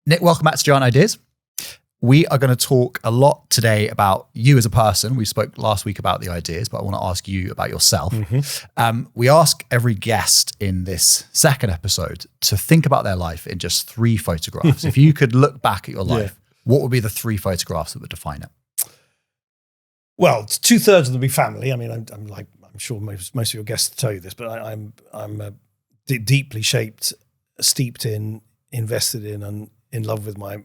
Nick, welcome back to Giant Ideas. We are going to talk a lot today about you as a person. We spoke last week about the ideas, but I want to ask you about yourself. We ask every guest in this second episode to think about their life in just 3 photographs. If you could look back at your life, what would be the 3 photographs that would define it? Well, 2/3 of them would be family. I mean, I'm sure most of your guests tell you this, but I'm deeply steeped in, invested in, and in love with my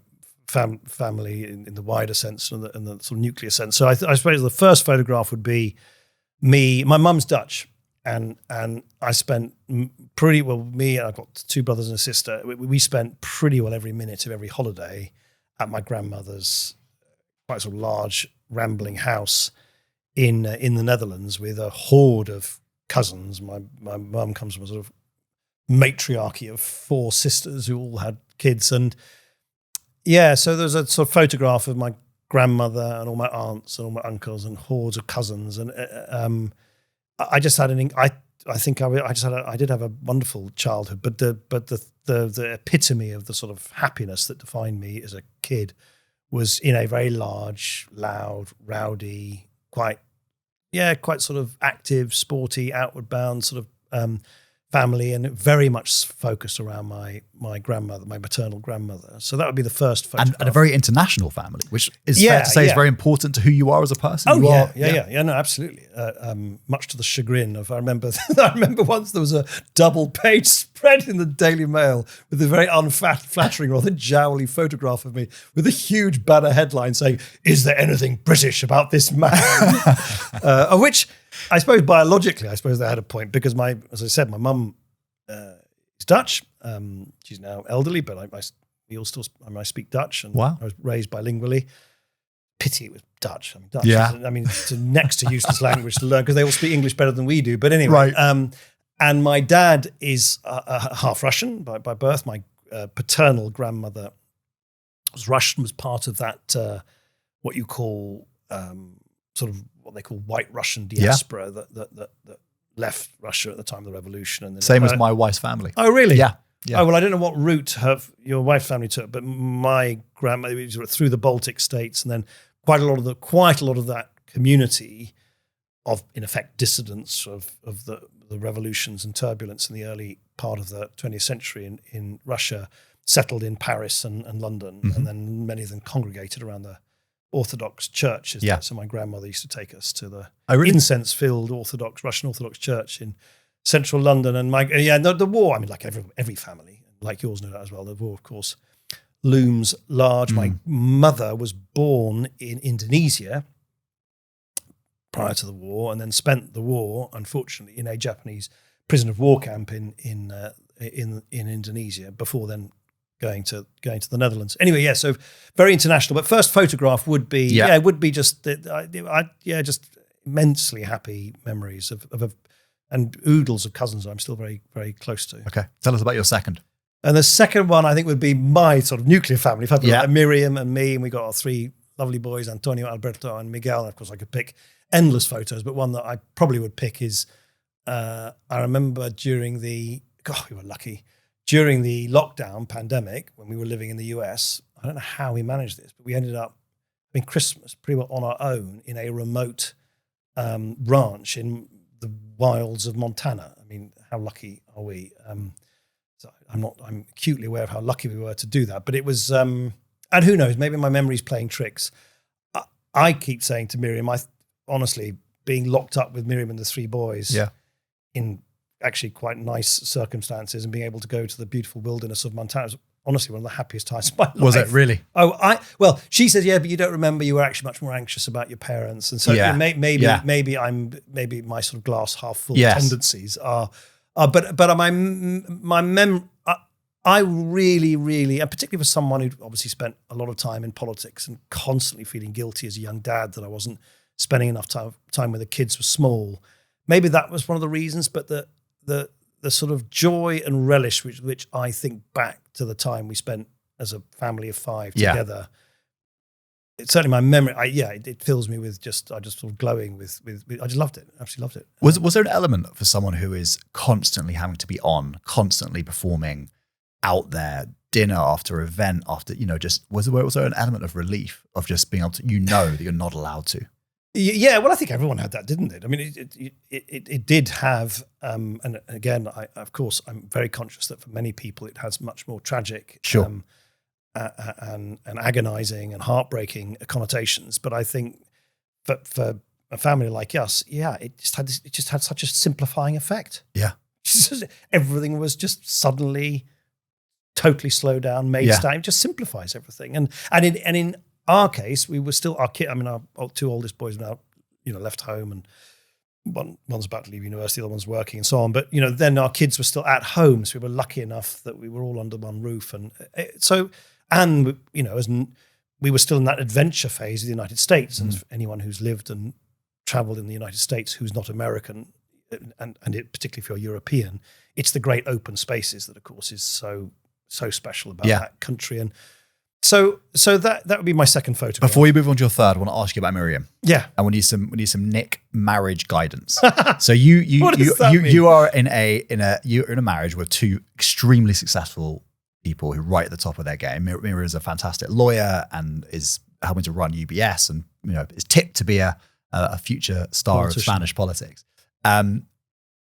family in the wider sense and the sort of nuclear sense. So I suppose the first photograph would be me. My mum's Dutch, and I spent pretty well. Me and I've got 2 brothers and a sister. We spent pretty well every minute of every holiday at my grandmother's quite sort of large rambling house in the Netherlands with a horde of cousins. My mum comes from a sort of matriarchy of 4 sisters who all had kids, and so there's a sort of photograph of my grandmother and all my aunts and all my uncles and hordes of cousins, and I just had I did have a wonderful childhood, but the epitome of the sort of happiness that defined me as a kid was in a very large, loud, rowdy, quite sort of active, sporty, outward bound sort of family, and very much focused around my grandmother, my maternal grandmother. So that would be the first photograph. And a very international family, which is fair to say is very important to who you are as a person. No, absolutely. Much to the chagrin of, I remember once there was a double page spread in the Daily Mail with a very unflattering, rather jowly photograph of me with a huge banner headline saying, "Is there anything British about this man?" Of which, I suppose biologically, they had a point, because as I said, my mum is Dutch. She's now elderly, but I speak Dutch, and wow. I was raised bilingually. Pity it was Dutch. I mean, Dutch it's a next to useless language to learn because they all speak English better than we do. But anyway, right. And my dad is half Russian by birth. My paternal grandmother was Russian, was part of that what you call sort of what they call white Russian diaspora that left Russia at the time of the revolution. And then same as my wife's family. Oh, really? Yeah. Oh, well, I don't know what route your wife's family took, but my grandmother was through the Baltic states, and then quite a lot of that community of, in effect, dissidents of the revolutions and turbulence in the early part of the 20th century in Russia settled in Paris and London, and then many of them congregated around the Orthodox churches. Yeah. So my grandmother used to take us to the incense-filled Russian Orthodox church in central London. And the war, I mean, like every family, like yours know that as well, the war, of course, looms large. My mother was born in Indonesia prior to the war, and then spent the war, unfortunately, in a Japanese prisoner of war camp in Indonesia before then going to the Netherlands. Anyway, so very international. But first photograph would be just just immensely happy memories of and oodles of cousins I'm still very, very close to. Okay, tell us about your second. And the second one, I think, would be my sort of nuclear family. Like Miriam and me, and we got our 3 lovely boys, Antonio, Alberto, and Miguel. And of course, I could pick endless photos, but one that I probably would pick is, I remember we were lucky, during the lockdown pandemic, when we were living in the US, I don't know how we managed this, but we ended up having Christmas pretty well on our own in a remote ranch in the wilds of Montana. I mean, how lucky are we? So I'm acutely aware of how lucky we were to do that. But it was, and who knows, maybe my memory's playing tricks. I keep saying to Miriam, honestly, being locked up with Miriam and the 3 boys in actually quite nice circumstances and being able to go to the beautiful wilderness of Montana was honestly one of the happiest times of my life. Was it really? Well, she said, but you don't remember, you were actually much more anxious about your parents. And so maybe my sort of glass half full tendencies are, but my memory, I really, really, and particularly for someone who obviously spent a lot of time in politics and constantly feeling guilty as a young dad that I wasn't spending enough time when the kids were small. Maybe that was one of the reasons, but the sort of joy and relish which I think back to the time we spent as a family of 5 together. It's certainly my memory. It fills me with I just sort of glowing with I just loved it. Absolutely loved it. Was there an element for someone who is constantly having to be on, constantly performing, out there, dinner, after event, after, just was there an element of relief of just being able to, that you're not allowed to? Yeah, well, I think everyone had that, didn't it? I mean, it did have, and again, of course, I'm very conscious that for many people it has much more tragic, Sure. And agonizing and heartbreaking connotations. But I think for a family like us, it just had such a simplifying effect. Yeah, everything was just suddenly totally slowed down, made down. It just simplifies everything, and in our case, we were still our kid. I mean, our two oldest boys now, left home, and one's about to leave university, the other one's working, and so on. But then our kids were still at home, so we were lucky enough that we were all under one roof, and as we were still in that adventure phase of the United States. And anyone who's lived and traveled in the United States who's not American, and particularly if you're European, it's the great open spaces that, of course, is so special about that country. And so that would be my second photograph. Before you move on to your third, I want to ask you about Miriam. Yeah, and we need some Nick marriage guidance. So you are in a marriage with two extremely successful people who are right at the top of their game. Miriam is a fantastic lawyer and is helping to run UBS, and is tipped to be a future star of Spanish politics.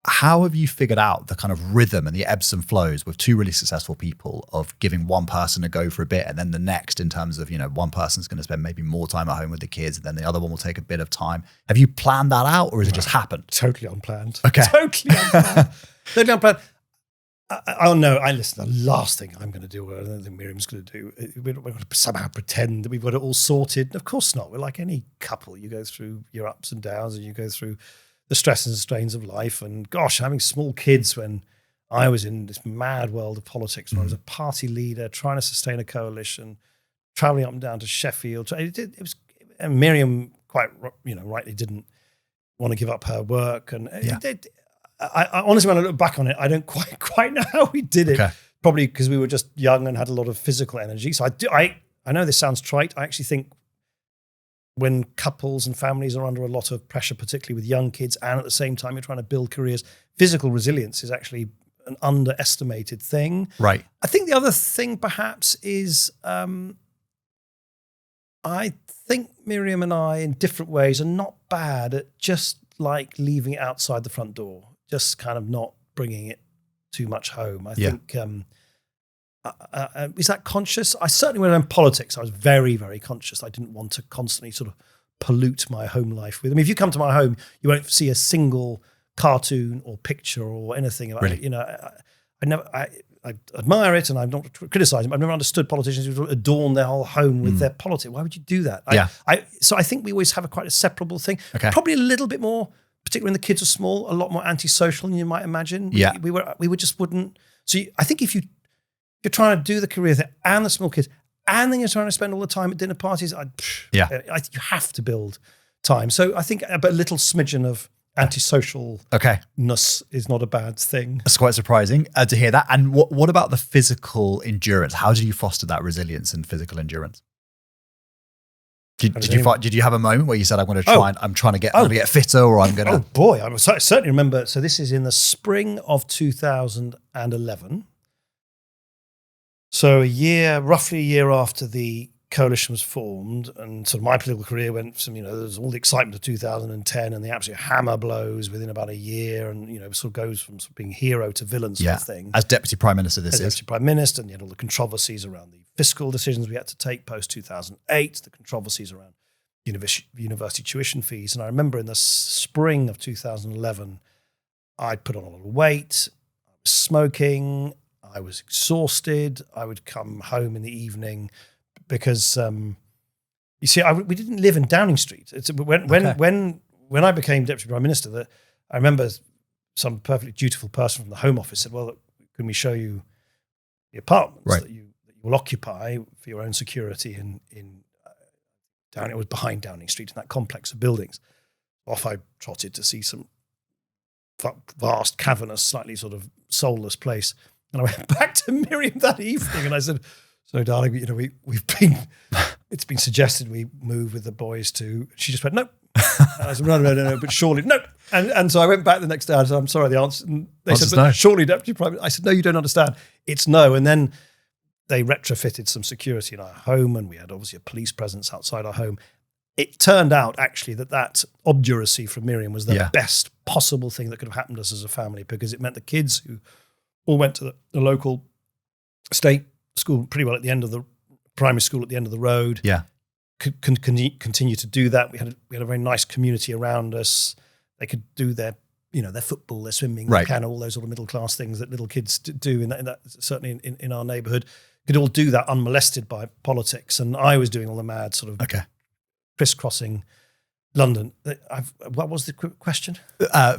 How have you figured out the kind of rhythm and the ebbs and flows with two really successful people of giving one person a go for a bit and then the next, in terms of, one person's going to spend maybe more time at home with the kids and then the other one will take a bit of time? Have you planned that out, or has it just happened? Totally unplanned. Okay. Totally unplanned. Totally unplanned. Listen, the last thing I'm going to do, or I don't think Miriam's going to do, we're going to somehow pretend that we've got it all sorted. Of course not. We're like any couple. You go through your ups and downs, and you go through the stresses and strains of life. And gosh, having small kids when I was in this mad world of politics, when I was a party leader, trying to sustain a coalition, traveling up and down to Sheffield. It was, and Miriam quite, rightly didn't want to give up her work. And I honestly, when I look back on it, I don't quite know how we did it. Okay. Probably because we were just young and had a lot of physical energy. So I know this sounds trite. I actually think when couples and families are under a lot of pressure, particularly with young kids, and at the same time you're trying to build careers, physical resilience is actually an underestimated thing. Right. I think the other thing perhaps is I think Miriam and I, in different ways, are not bad at just like leaving it outside the front door, just kind of not bringing it too much home. I think, is that conscious? I certainly, when I'm in politics, I was very, very conscious. I didn't want to constantly sort of pollute my home life with. I mean, if you come to my home, you won't see a single cartoon or picture or anything about it. I admire it, and I'm not criticizing, but I've never understood politicians who adorn their whole home with their politics. Why would you do that? So I think we always have quite a separable thing. Okay. Probably a little bit more, particularly when the kids are small, a lot more antisocial than you might imagine. We just wouldn't. So I think if you're trying to do the career thing and the small kids, and then you're trying to spend all the time at dinner parties, you have to build time. So I think a little smidgen of antisocialness is not a bad thing. That's quite surprising to hear that. And what about the physical endurance? How did you foster that resilience and physical endurance? Did you have a moment where you said, I'm going to try I'm trying to get fitter, or I'm going to... Oh boy, I certainly remember. So this is in the spring of 2011. So roughly a year after the coalition was formed, and sort of my political career went from, there was all the excitement of 2010 and the absolute hammer blows within about a year, and, sort of goes from sort of being hero to villain sort of thing. As Deputy Prime Minister Deputy Prime Minister, and you had all the controversies around the fiscal decisions we had to take post-2008, the controversies around university tuition fees. And I remember in the spring of 2011, I'd put on a lot of weight, I was smoking, I was exhausted, I would come home in the evening because, you see, we didn't live in Downing Street. It's when I became Deputy Prime Minister, that I remember some perfectly dutiful person from the Home Office said, "Well, can we show you the apartments that you will occupy for your own security in Downing?" It was behind Downing Street in that complex of buildings. Off I trotted to see some vast, cavernous, slightly sort of soulless place, and I went back to Miriam that evening, and I said, "So, darling, it's been suggested we move with the boys to." She just went, "No." I said, no, but surely, no. And so I went back the next day. I said, "I'm sorry, the answer." And they said, "But surely, Deputy Prime Minister." I said, "No, you don't understand. It's no." And then they retrofitted some security in our home, and we had obviously a police presence outside our home. It turned out actually that obduracy from Miriam was the best possible thing that could have happened to us as a family, because it meant the kids who all went to the local state school pretty well at the end of the primary school at the end of the road. Yeah. Could continue to do that. We had a very nice community around us. They could do their football, their swimming, their piano, all those sort of middle class things that little kids do in that certainly in our neighbourhood. Could all do that unmolested by politics, and I was doing all the mad sort of crisscrossing London. What was the question?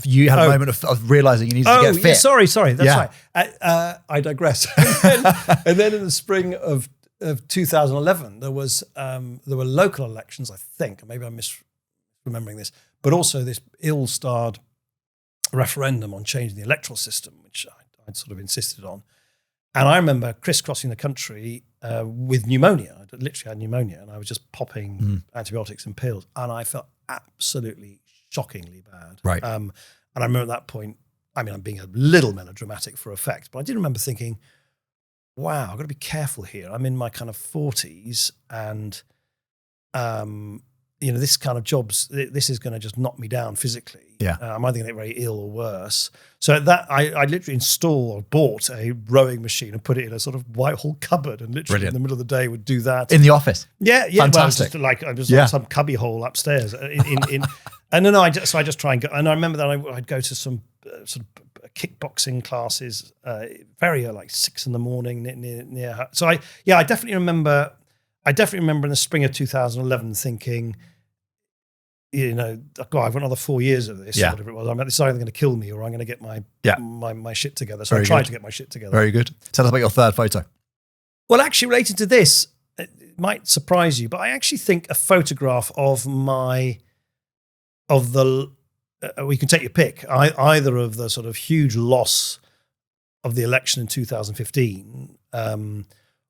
You had a moment of realising you needed to get fit. Yeah, sorry, that's right. I digress. and then in the spring of 2011, there were local elections, I think. Maybe I'm misremembering this, but also this ill-starred referendum on changing the electoral system, which I'd sort of insisted on. And I remember crisscrossing the country with pneumonia. I literally had pneumonia, and I was just popping antibiotics and pills, and I felt absolutely shockingly bad. Right. And I remember at that point, I mean, I'm being a little melodramatic for effect, but I did remember thinking, wow, I've got to be careful here. I'm in my kind of 40s, and this kind of jobs, this is going to just knock me down physically. Yeah. I'm either going to get very ill or worse. So that I literally bought a rowing machine and put it in a sort of Whitehall cupboard, and literally in the middle of the day would do that. In the office? Yeah. Fantastic. Well, I was on some cubby hole upstairs. And then I just try and go. And I remember that I'd go to some sort of kickboxing classes very like 6 a.m. near her. So I definitely remember in the spring of 2011 thinking, God, I've got another 4 years of this, or whatever it was. This is either going to kill me or I'm going to get my shit together. So I tried to get my shit together. Very good. Tell us about your third photo. Well, actually related to this, it might surprise you, but I actually think a photograph of we can take your pick, either of the sort of huge loss of the election in 2015,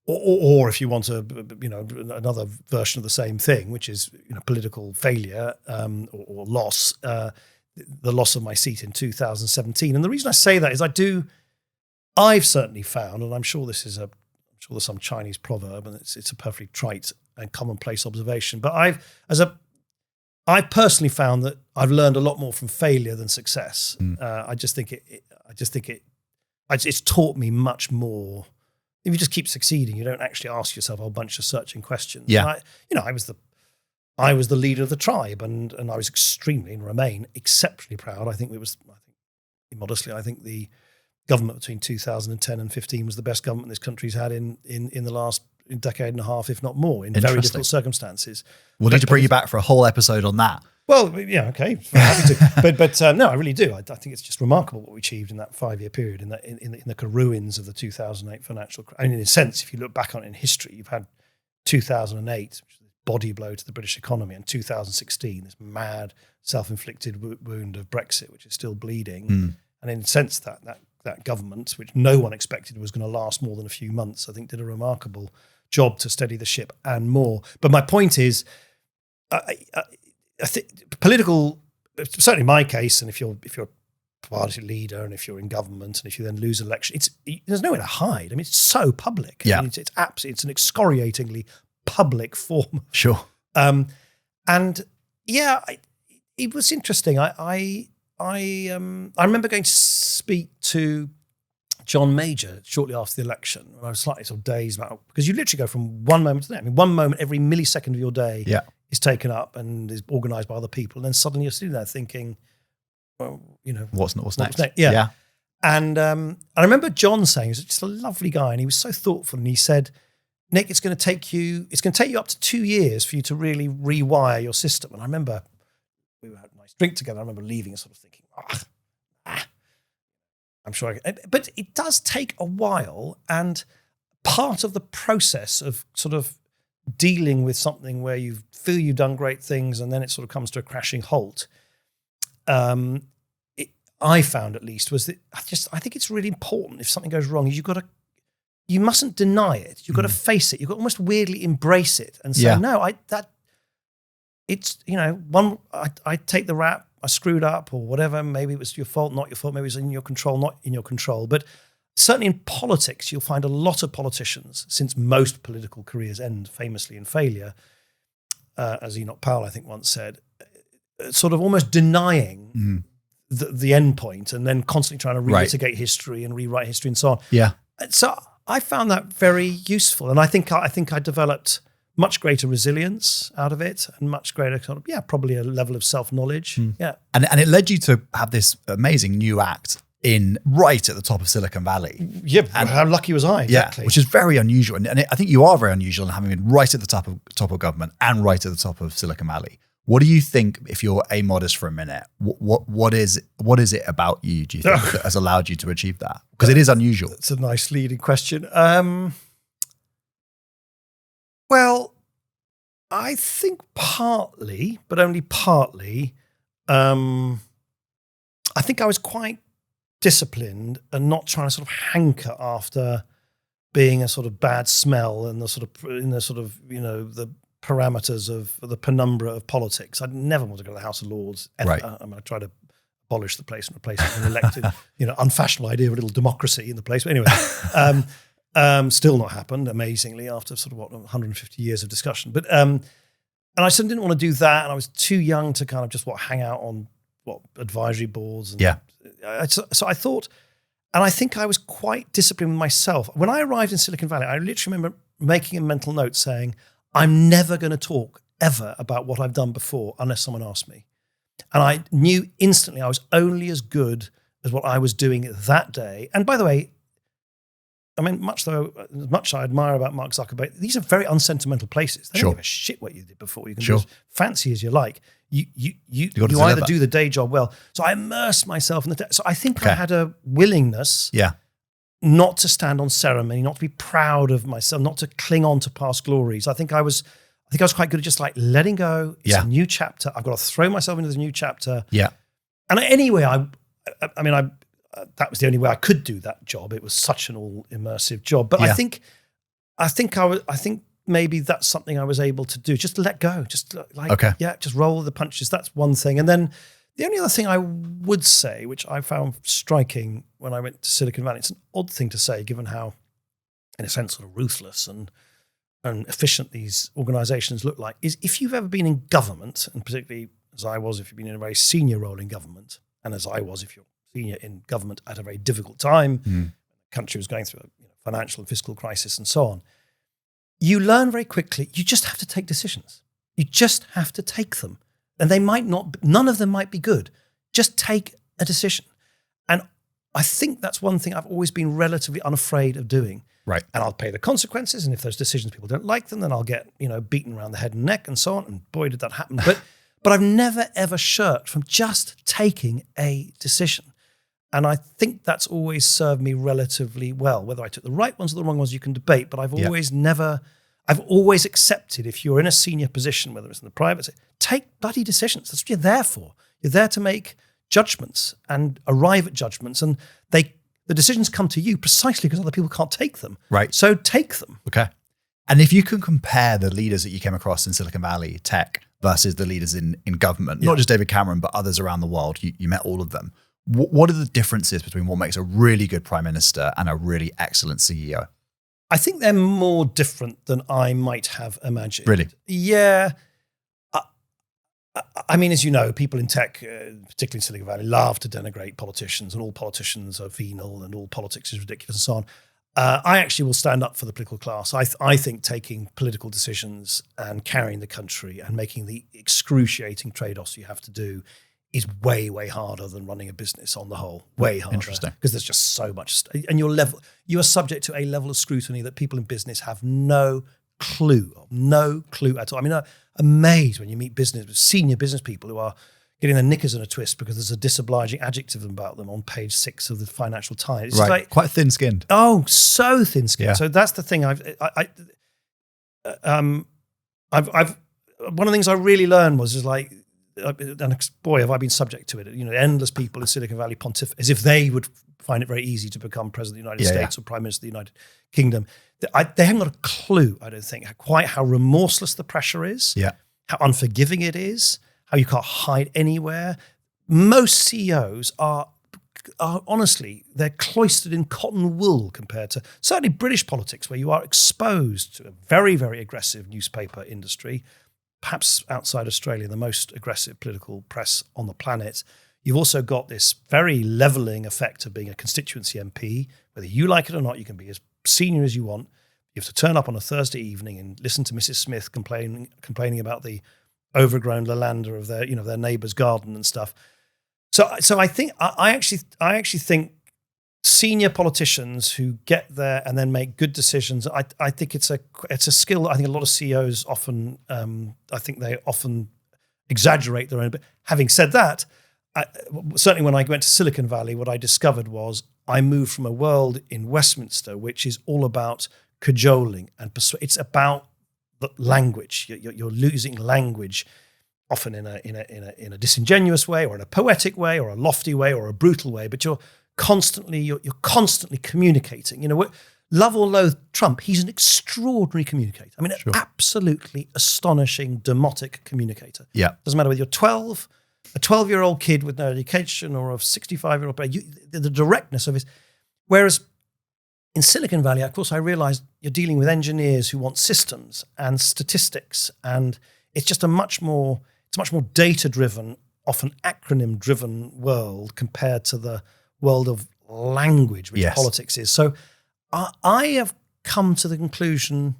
or if you want another version of the same thing, which is political failure or loss, the loss of my seat in 2017. And the reason I say that is I've certainly found, and I'm sure there's some Chinese proverb, and it's a perfectly trite and commonplace observation, but I've personally found that I've learned a lot more from failure than success. I just think it's taught me much more. If you just keep succeeding, you don't actually ask yourself a whole bunch of searching questions. Yeah. And I was the leader of the tribe, and I was extremely, and remain exceptionally proud. I think the government between 2010 and 15 was the best government this country's had in the last decade and a half, if not more, in very difficult circumstances. We'll need to bring you back for a whole episode on that. Well, yeah, okay, happy to. But no, I really do. I think it's just remarkable what we achieved in that 5-year period, in the kind of ruins of the 2008 financial crisis. I mean, in a sense, if you look back on it in history, you've had 2008, which is a body blow to the British economy, and 2016, this mad self-inflicted wound of Brexit, which is still bleeding. And in a sense, that government, which no one expected was going to last more than a few months, I think did a remarkable job to steady the ship and more. But my point is, I think political, certainly in my case, and if you're a party leader and if you're in government and if you then lose election, there's nowhere to hide. I mean, it's so public. Yeah. I mean, it's absolutely, it's an excoriatingly public form. Sure. It was interesting. I remember going to speak to John Major shortly after the election. I was slightly sort of dazed because you literally go from one moment to the next. I mean, one moment every millisecond of your day is taken up and is organised by other people, and then suddenly you're sitting there thinking, well, what's next? Yeah. And I remember John saying, he was just a lovely guy, and he was so thoughtful, and he said, Nick, it's going to take you up to 2 years for you to really rewire your system. And I remember we had a nice drink together. I remember leaving and sort of thinking, I'm sure but it does take a while, and part of the process of sort of dealing with something where you feel you've done great things and then it sort of comes to a crashing halt, I found at least, was that I think it's really important if something goes wrong, you mustn't deny it. You've got to face it. You've got to almost weirdly embrace it and say, no, I take the rap, I screwed up or whatever. Maybe it was your fault, not your fault. Maybe it was in your control, not in your control. But certainly in politics, you'll find a lot of politicians, since most political careers end famously in failure, as Enoch Powell, I think, once said, sort of almost denying the end point and then constantly trying to relitigate history and rewrite history and so on. Yeah. So I found that very useful. And I think I developed much greater resilience out of it and much greater sort of, probably a level of self-knowledge. Yeah. And it led you to have this amazing new act right at the top of Silicon Valley. Yeah, and how lucky was I? Exactly. Yeah, which is very unusual. And I think you are very unusual in having been right at the top of government and right at the top of Silicon Valley. What do you think, if you're modest for a minute, what is it about you, do you think, that has allowed you to achieve that? Because it is unusual. It's a nice leading question. Well, I think partly, but only partly, I think I was quite disciplined and not trying to sort of hanker after being a sort of bad smell and the the parameters of the penumbra of politics. I'd never want to go to the House of Lords ever. Right. I try to abolish the place and replace it with an elected, unfashionable idea of a little democracy in the place. But anyway, still not happened, amazingly, after sort of 150 years of discussion. But and I certainly didn't want to do that, and I was too young to kind of just hang out on advisory boards. And so I thought, and I think I was quite disciplined with myself. When I arrived in Silicon Valley, I literally remember making a mental note saying, I'm never going to talk ever about what I've done before unless someone asks me. And I knew instantly I was only as good as what I was doing that day. And by the way, I mean, much I admire about Mark Zuckerberg, these are very unsentimental places. They don't give a shit what you did before. You can be as fancy as you like. You either do the day job well. So I immersed myself in the so I think I had a willingness not to stand on ceremony, not to be proud of myself, not to cling on to past glories. I think I was quite good at just letting go. It's a new chapter. I've got to throw myself into this new chapter. Yeah. And anyway, I mean, that was the only way I could do that job. It was such an all immersive job. But I think maybe that's something I was able to do. Just let go. Just just roll the punches. That's one thing. And then the only other thing I would say, which I found striking when I went to Silicon Valley, it's an odd thing to say given how, in a sense, sort of ruthless and efficient these organizations look like, is if you've ever been in government, and particularly as I was, if you've been in a very senior role in government, and as I was, if you're senior in government at a very difficult time, the country was going through a financial and fiscal crisis and so on, you learn very quickly, you just have to take decisions. You just have to take them. And none of them might be good. Just take a decision. And I think that's one thing I've always been relatively unafraid of doing. Right. And I'll pay the consequences. And if those decisions, people don't like them, then I'll get, beaten around the head and neck and so on. And boy, did that happen. But I've never, ever shirked from just taking a decision. And I think that's always served me relatively well. Whether I took the right ones or the wrong ones, you can debate. But I've always accepted, if you're in a senior position, whether it's in the private sector, take bloody decisions. That's what you're there for. You're there to make judgments and arrive at judgments. And the decisions come to you precisely because other people can't take them. Right. So take them. Okay. And if you can compare the leaders that you came across in Silicon Valley tech versus the leaders in government, not just David Cameron, but others around the world, you met all of them. What are the differences between what makes a really good prime minister and a really excellent CEO? I think they're more different than I might have imagined. Really? Yeah. I mean, as you know, people in tech, particularly in Silicon Valley, love to denigrate politicians, and all politicians are venal and all politics is ridiculous and so on. I actually will stand up for the political class. I think taking political decisions and carrying the country and making the excruciating trade-offs you have to do is way, way harder than running a business on the whole. Way harder. Interesting. Because there's just so much. And you are subject to a level of scrutiny that people in business have no clue at all. I mean, I'm amazed when you meet senior business people who are getting their knickers in a twist because there's a disobliging adjective about them on page 6 of the Financial Times. It's right. Quite thin-skinned. Oh, so thin-skinned. Yeah. So that's the thing I've one of the things I really learned was and boy, have I been subject to it. Endless people in Silicon Valley pontificate as if they would find it very easy to become president of the United States or prime minister of the United Kingdom. They haven't got a clue, I don't think, quite how remorseless the pressure is, how unforgiving it is, how you can't hide anywhere. Most CEOs are honestly, they're cloistered in cotton wool compared to certainly British politics, where you are exposed to a very, very aggressive newspaper industry, perhaps outside Australia, the most aggressive political press on the planet. You've also got this very levelling effect of being a constituency MP. Whether you like it or not, you can be as senior as you want. You have to turn up on a Thursday evening and listen to Mrs. Smith complaining about the overgrown lavender of their neighbour's garden and stuff. So I think I actually think senior politicians who get there and then make good decisions, I think it's a skill. I think a lot of CEOs often they often exaggerate their own. But having said that, certainly when I went to Silicon Valley, what I discovered was I moved from a world in Westminster, which is all about cajoling and it's about the language. You're losing language, often in a disingenuous way, or in a poetic way, or a lofty way, or a brutal way. But you're constantly communicating. Love or loathe Trump, he's an extraordinary communicator. I mean, an absolutely astonishing, demotic communicator. Yeah, doesn't matter whether you're 12. A 12-year-old kid with no education or a 65-year-old, the directness of his. Whereas in Silicon Valley, of course, I realized you're dealing with engineers who want systems and statistics, and it's just a much more data-driven, often acronym-driven world compared to the world of language, which politics is. So I have come to the conclusion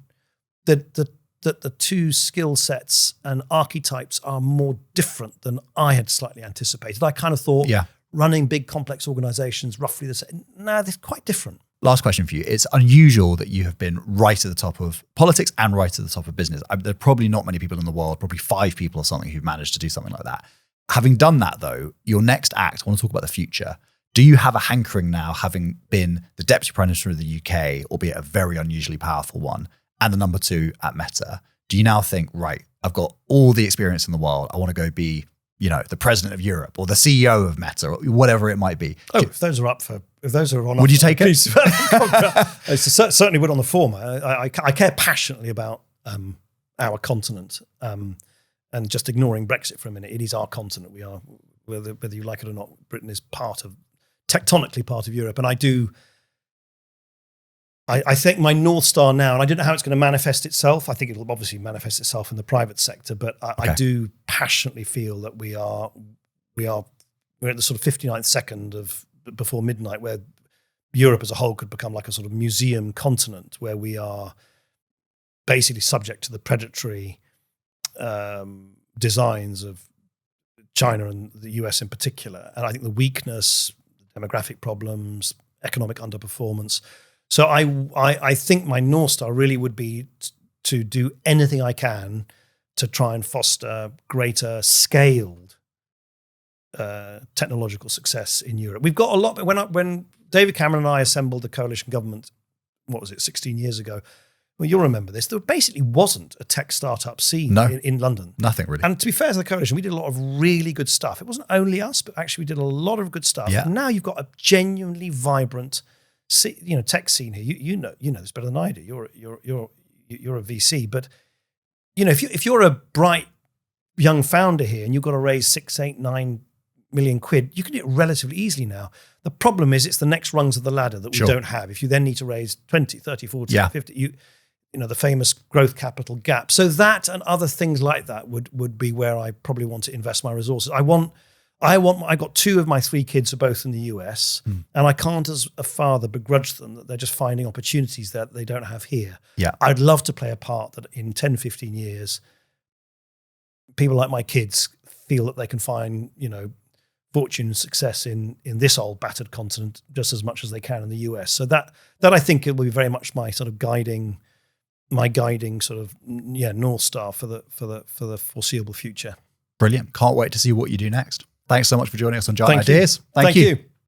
that the two skill sets and archetypes are more different than I had slightly anticipated. I kind of thought running big complex organizations roughly the same. No, they're quite different. Last question for you. It's unusual that you have been right at the top of politics and right at the top of business. There are probably not many people in the world, probably 5 people or something, who've managed to do something like that. Having done that though, your next act, I want to talk about the future. Do you have a hankering now, having been the Deputy Prime Minister of the UK, albeit a very unusually powerful one, and the number 2 at Meta? Do you now think, right, I've got all the experience in the world, I want to go be, the president of Europe or the CEO of Meta or whatever it might be? If those are on, would you take it? I certainly would on the former. I care passionately about our continent, and just ignoring Brexit for a minute. It is our continent. We are, whether you like it or not, Britain is tectonically part of Europe, and I do. I think my North Star now, and I don't know how it's going to manifest itself. I think it'll obviously manifest itself in the private sector, but I do passionately feel that we're at the sort of 59th second of before midnight, where Europe as a whole could become like a sort of museum continent, where we are basically subject to the predatory designs of China and the US in particular. And I think the weakness, demographic problems, economic underperformance. So I think my North Star really would be to do anything I can to try and foster greater scaled technological success in Europe. We've got a lot. When David Cameron and I assembled the coalition government, 16 years ago? Well, you'll remember this. There basically wasn't a tech startup scene in London. Nothing really. And to be fair to the coalition, we did a lot of really good stuff. It wasn't only us, but actually we did a lot of good stuff. Yeah. And now you've got a genuinely vibrant tech scene here. You know this better than I do. You're a VC, but if you're a bright young founder here and you've got to raise 6, 8, 9 million quid, you can do it relatively easily now. The problem is it's the next rungs of the ladder that we don't have. If you then need to raise 20, 30, 40, 50, the famous growth capital gap. So that and other things like that would be where I probably want to invest my resources. I got 2 of my 3 kids are both in the US, and I can't as a father begrudge them that they're just finding opportunities that they don't have here. Yeah. I'd love to play a part that in 10, 15 years, people like my kids feel that they can find, fortune and success in this old battered continent just as much as they can in the US. So that I think it will be very much my sort of guiding sort of North Star for the foreseeable future. Brilliant. Can't wait to see what you do next. Thanks so much for joining us on Giant Ideas. Thank you.